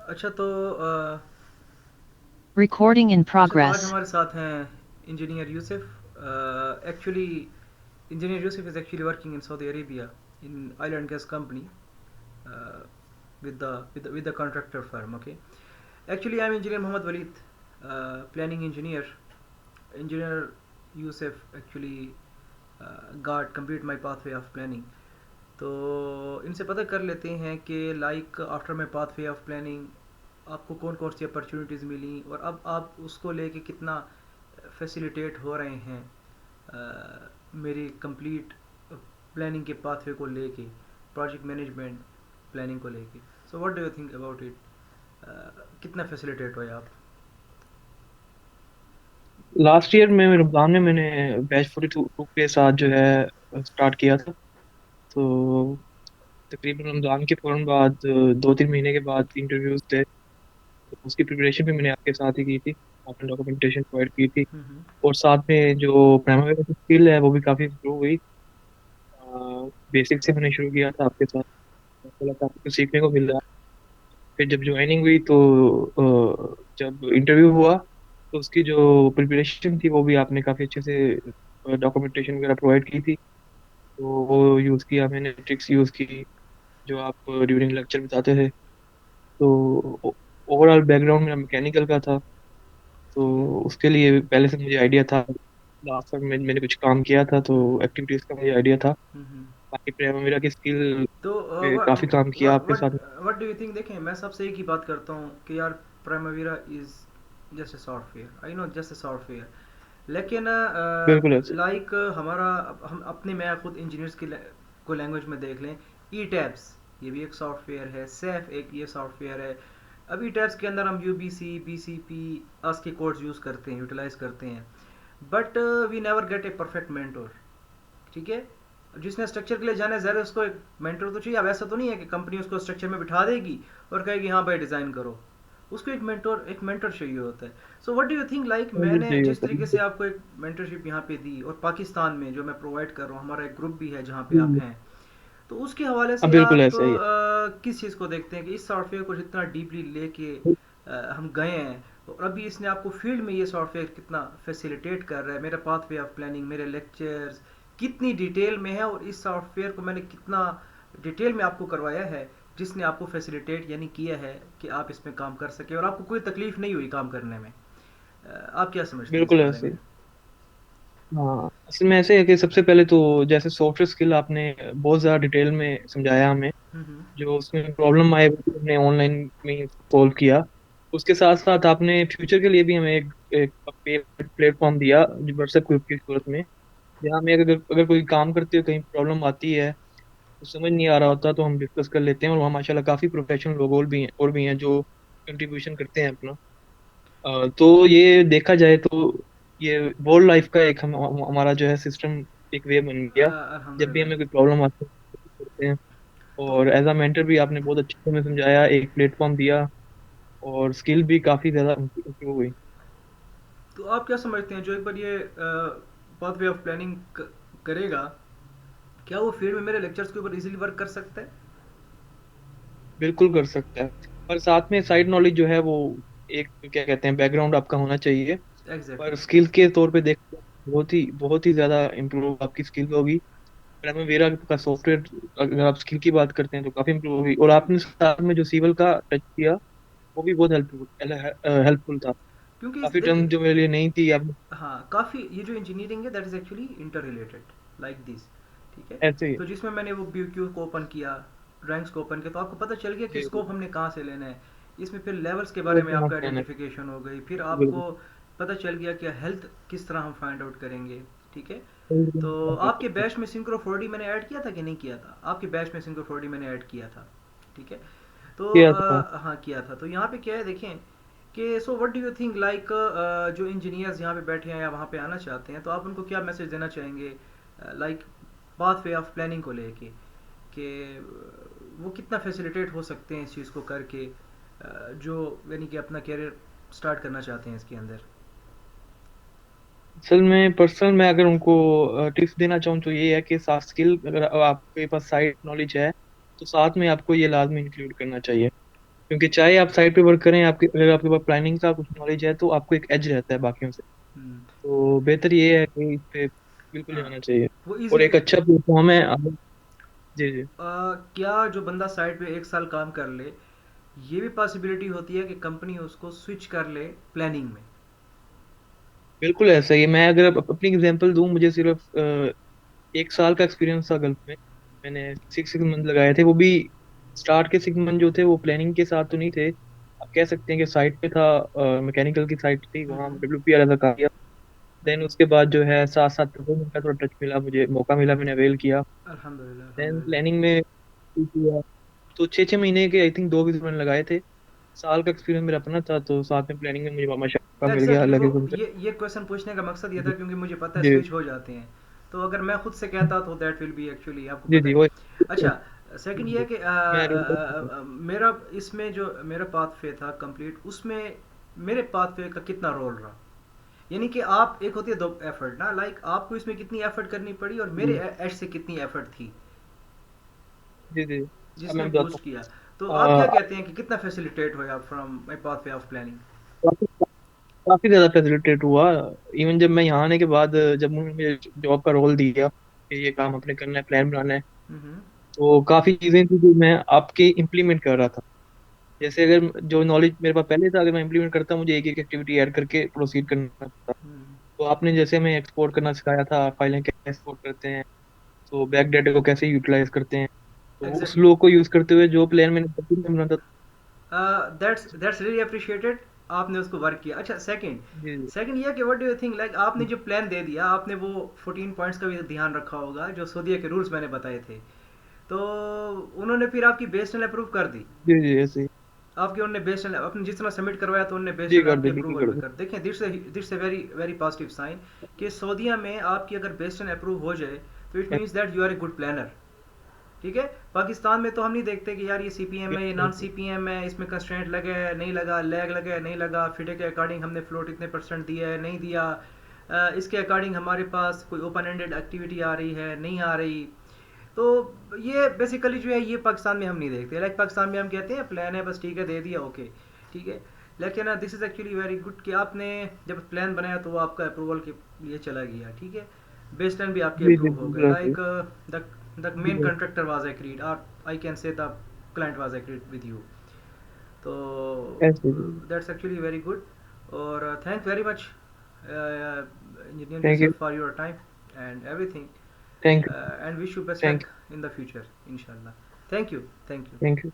अच्छा तो Recording in आज progress. हमारे साथ हैं engineer Yusuf. Actually engineer Yusuf is actually working in Saudi Arabia in oil and gas company with the contractor firm. Okay, actually I'm engineer Mohammed Walid, planning engineer Yusuf actually got complete my pathway of planning. तो इनसे पता कर लेते हैं कि like after my path way of planning आपको कौन कौन सी अपॉर्चुनिटीज़ मिली और अब आप उसको लेके कितना फैसिलिटेट हो रहे हैं मेरी कंप्लीट प्लानिंग के पाथवे को लेके, प्रोजेक्ट मैनेजमेंट प्लानिंग को लेके। So what do you think about it? कितना फैसिलिटेट हुए आप? लास्ट ईयर में रमजान में मैंने बैच 42 के साथ जो है स्टार्ट किया था। तो तकरीबन रमजान के फौरन बाद 2-3 महीने के बाद इंटरव्यूज थे, तो उसकी प्रिपरेशन भी मैंने आपके साथ ही की थी। आपने डॉक्यूमेंटेशन प्रोवाइड की थी, हम्म। और साथ में जो प्राइमरी की स्किल है वो भी काफ़ी इम्प्रूव हुई। बेसिक से मैंने शुरू किया था आपके साथ, तो काफ़ी कुछ सीखने को मिला। फिर जब ज्वाइनिंग हुई तो जब इंटरव्यू हुआ तो उसकी जो प्रिपरेशन थी वो भी आपने काफ़ी अच्छे से डॉक्यूमेंटेशन वगैरह प्रोवाइड की थी। तो वो यूज़ किया मैंने, ट्रिक्स यूज़ की जो आप ड्यूरिंग लेक्चर बताते थे। तो ओवरऑल बैकग्राउंड मेरा मैकेनिकल का था, तो उसके लिए पहले से मुझे आइडिया था। लास्ट टाइम मैंने कुछ काम किया था तो हम्म। एक्टिविटीज़ का मुझे आइडिया था। हम्म। बाकी मेरा की स्किल तो पे काफ़ी काम किया आपके व्हाट साथ। What do you think? देखें, मैं सबसे एक ही बात करता हूँ कि यार Primavera is just a software, I know, just a software. लेकिन बिल्कुल ऐसे। लाइक हमारा, हम अपने, मैं खुद इंजीनियर्स की को लैंग्वेज में देख लें, ई टैब्स ये भी एक सॉफ्टवेयर है, सेफ एक ये सॉफ्टवेयर है। अब ई टैब्स के अंदर हम U B C, B C P, आस के कोड्स यूज़ करते हैं, यूटिलाइज करते हैं, but we never get a perfect mentor. ठीक है, जिसने स्ट्रक्चर के लिए जाना है ज़रा उसको एक मेंटर तो चाहिए। अब ऐसा तो नहीं है कि कंपनी उसको स्ट्रक्चर में बिठा देगी और कहेगी हाँ भाई डिज़ाइन करो। उसको एक मेंटर चाहिए होता है। So what do you think? Like बिल्कुल मैंने सही जिस होता तरीके से है। आपको एक मेंटरशिप यहाँ पे दी और पाकिस्तान में जो मैं प्रोवाइड कर रहा हूँ, हमारा एक ग्रुप भी है जहाँ पे आप हम्म। हैं, तो उसके हवाले हाँ से बिल्कुल आप ऐसा ही है। किस चीज़ को देखते हैं कि इस सॉफ्टवेयर को जितना डीपली लेके हम गए हैं और अभी इसने आपको फील्ड में ये सॉफ्टवेयर कितना फैसिलिटेट कर रहा है, मेरा पाथवे ऑफ प्लानिंग, मेरे लेक्चर्स कितनी डिटेल में है और इस सॉफ्टवेयर को मैंने कितना डिटेल में आपको करवाया है जिसने आपको फैसिलिटेट यानी किया है कि आप इसमें काम कर सके और आपको कोई तकलीफ नहीं हुई काम करने में। आप क्या समझते हैं इस बिल्कुल बारे ऐसे में? ही। हाँ, असल में ऐसे है कि सबसे पहले तो जैसे सॉफ्टवेयर स्किल आपने बहुत ज़्यादा डिटेल में समझाया हमें। हम्म। जो उसमें प्रॉब्लम आए वो भी हमने ऑनलाइन में सॉल्व किया। उसके साथ साथ आपने फ्यूचर के लिए भी हमें एक प्लेटफॉर्म दिया व्हाट्सएप ग्रुप की सूरत में, जहाँ हमें अगर अगर कोई काम करते हुए कहीं प्रॉब्लम आती है, तो समझ नहीं आ रहा होता, तो हम डिस्कस कर लेते हैं। और वहाँ माशाल्लाह काफ़ी प्रोफेशनल लोग और भी हैं जो कंट्रीब्यूशन करते हैं अपना। तो ये देखा जाए तो ये वर्ल्ड लाइफ का एक हमारा जो है सिस्टम एक वे बन गया। जब भी अल्हम्दुलिल्लाह। हमें कोई प्रॉब्लम आती है तो करते हैं। तो और एज अ मेंटर भी आपने बहुत अच्छे से हमें समझाया, एक प्लेटफॉर्म दिया, और स्किल भी काफ़ी ज़्यादा इम्प्रूव हुई। तो आप क्या समझते हैं जो एक बार ये पाथवे ऑफ प्लानिंग करेगा, क्या वो फील्ड में मेरे लेक्चर्स के ऊपर इजीली वर्क कर सकता है? बिल्कुल कर सकता है, पर साथ में साइड नॉलेज जो है वो एक क्या कहते हैं बैकग्राउंड आपका होना चाहिए। पर एग्जैक्टली। स्किल के तौर पे देख बहुत ही ज़्यादा इम्प्रूव आपकी स्किल होगी। प्राइमवेरा का सॉफ्टवेयर अगर आप स्किल की बात करते हैं तो काफ़ी इम्प्रूव होगी। और आपने साथ में जो सीवल का टच किया वो भी बहुत हेल्पफुल हेल्पफुल था। क्योंकि काफ़ी टर्म देखिए, जो मेरे लिए नहीं थी आप हाँ काफ़ी, ये जो इंजीनियरिंग है that is actually inter related like this. ठीक है, ऐसे ही। तो जिसमें मैंने वो बी क्यू को ओपन किया, ड्राइंग्स को ओपन किया, तो आपको पता चल गया कि जी स्कोप हमने कहाँ से लेना है। इसमें फिर लेवल्स के वो बारे में कहाँ आपका से आना आइडेंटिफिकेशन हो गई, फिर है, बिल्कुल। आपको पता चल गया कि हेल्थ किस तरह हम फाइंड आउट करेंगे। ठीक है, तो आपके बिल्कुल। बैच में सिंक्रो 4D मैंने ऐड किया था कि नहीं किया था? आपके बैच में सिंक्रो 4D मैंने ऐड किया था। ठीक है, तो किया था। हाँ किया था। तो यहाँ पे क्या है देखें कि so what do you think like जो इंजीनियर्स यहाँ पे बैठे हैं या वहाँ पे आना चाहते हैं, तो आप उनको क्या मैसेज देना चाहेंगे like path way of planning को लेके कि वो कितना फैसिलिटेट हो सकते हैं इस चीज़ को करके, जो यानी कि अपना करियर स्टार्ट करना चाहते हैं इसके अंदर? असल में पर्सनल मैं अगर उनको टिप्स देना चाहूँ तो ये है कि साथ स्किल अगर आपके पास साइड नॉलेज है तो साथ में आपको ये लाजमी इंक्लूड करना चाहिए। क्योंकि चाहे आप साइट पे वर्क करें, आपके अगर आपके पास प्लानिंग का कुछ नॉलेज है तो आपको एक एज रहता है बाकियों से। हम्म, तो बेहतर ये है कि इस पे बिल्कुल हाँ, जाना चाहिए। वो और एक इजीली अच्छा प्लेटफॉर्म है जी जी। क्या जो बंदा साइट पे 1 साल काम कर ले, ये भी पॉसिबिलिटी होती है कि कंपनी उसको स्विच कर ले प्लानिंग में। बिल्कुल ऐसा ही है। मैं अगर अपनी एग्जांपल दूं, मुझे सिर्फ 1 साल का एक्सपीरियंस था गल्फ में। मैंने 6 मंथ लगाए थे, वो भी स्टार्ट के 6 मंथ जो थे वो प्लानिंग के साथ तो नहीं थे। आप कह सकते हैं कि साइट पे था, मैकेनिकल की साइट थी, वहाँ हम्म, WPR ऐसा काम किया। देन हम्म, उसके बाद जो है साथ साथ परफॉर्मेंस का थोड़ा टच मिला, मुझे मौका मिला, मैंने अवेल किया। अल्हम्दुलिल्लाह देन अल्हम्दुलिल्लाह। प्लानिंग में किया। तो 6 6 महीने के आई थिंक 2 वीक मैंने लगाए थे। साल का एक्सपीरियंस मेरा अपना था, तो साथ में प्लानिंग में मुझे मौका मिल गया एग्जैक्टली अल्लाह वो के हुक्म से। ये क्वेश्चन पूछने का मकसद ये था जी क्योंकि मुझे पता है जी स्विच हो जाते हैं। तो अगर मैं खुद से कहता तो दैट विल बी एक्चुअली आपको जी पता जी है। वो अच्छा, सेकंड ये है कि मैं मेरा इसमें जो मेरा पाथवे था कंप्लीट, उसमें मेरे पाथवे का कितना रोल रहा, यानी कि आप एक होती है दो एफर्ट ना, लाइक आपको इसमें कितनी एफर्ट करनी पड़ी और मेरे जी एश से कितनी एफर्ट थी जी जी। अब जिसने मैं बताता बूस्ट किया। तो आप क्या हूँ। कहते हैं कि कितना फैसिलिटेट हुआ from my pathway of planning? काफी काफी ज्यादा फैसिलिटेट हुआ। इवन जब मैं यहाँ आने के बाद, जब उन्होंने मुझे जॉब का रोल दिया कि ये काम अपने करना है, प्लान बनाना है, हम्म, तो काफी चीजें थी जो मैं आपके इम्प्लीमेंट कर रहा था। जैसे अगर जो नॉलेज मेरे पास पहले था, अगर मैं इम्प्लीमेंट करता, मुझे एक एक एक्टिविटी ऐड करके प्रोसीड करना था। हम्म, तो आपने जैसे हमें एक्सपोर्ट करना सिखाया था, फाइलें कैसे एक्सपोर्ट करते हैं, तो बैक डाटा को कैसे यूटिलाइज करते हैं, तो उस एग्जैक्टली। लो को यूज करते हुए जो प्लान मैंने बना था। दैट्स रियली अप्रिशिएटेड, आपने उसको वर्क किया। अच्छा, सेकंड जी जी सेकंड ये कि what do you think, like आपने जो प्लान दे दिया, आपने वो 14 पॉइंट्स का भी ध्यान रखा होगा जो सऊदीया के रूल्स मैंने बताए थे, तो उन्होंने फिर आपकी बेस्ड अप्रूव कर दी? जी जी ऐसे ही। आपके उन्होंने बेस्ड आपने जिस तरह सबमिट करवाया तो उन्होंने जी बेस्ड कर आपकी दी, बिल्कुल अप्रूवल कर पे दी। कर देखें। That's a very very positive sign कि सऊदीया में आपकी अगर बेस्ड अप्रूव हो जाए तो it means that you are a good planner. ठीक है। पाकिस्तान में तो हम नहीं देखते कि यार ये सीपीएम है, ये नॉन सीपीएम है, इसमें कंस्ट्रेंट लगे है नहीं लगा, लैग लगे है नहीं लगा, फिटे के अकॉर्डिंग हमने फ्लोट इतने परसेंट दिया है नहीं दिया, इसके अकॉर्डिंग हमारे पास कोई ओपन एंडेड एक्टिविटी आ रही है नहीं आ रही। तो ये बेसिकली जो है ये पाकिस्तान में हम नहीं देखते। लाइक पाकिस्तान में हम कहते हैं प्लान है बस, ठीक है दे दिया ओके, ठीक है। लेकिन this is actually very good कि आपने जब प्लान बनाया तो वो आपका अप्रूवल के लिए चला गया, ठीक है। बेस्टन भी आपके जी जी अप्रूव हो गए, बिल्कुल ऐसे ही। Like the G main G contractor was agreed और I can say the client was agreed with you. तो ऐसे ही। That's actually very good. और thank very much engineer thank you. Yusuf for your time and everything, thank you. and wish you best thank luck in the future inshallah. Thank you, thank you. Thank you.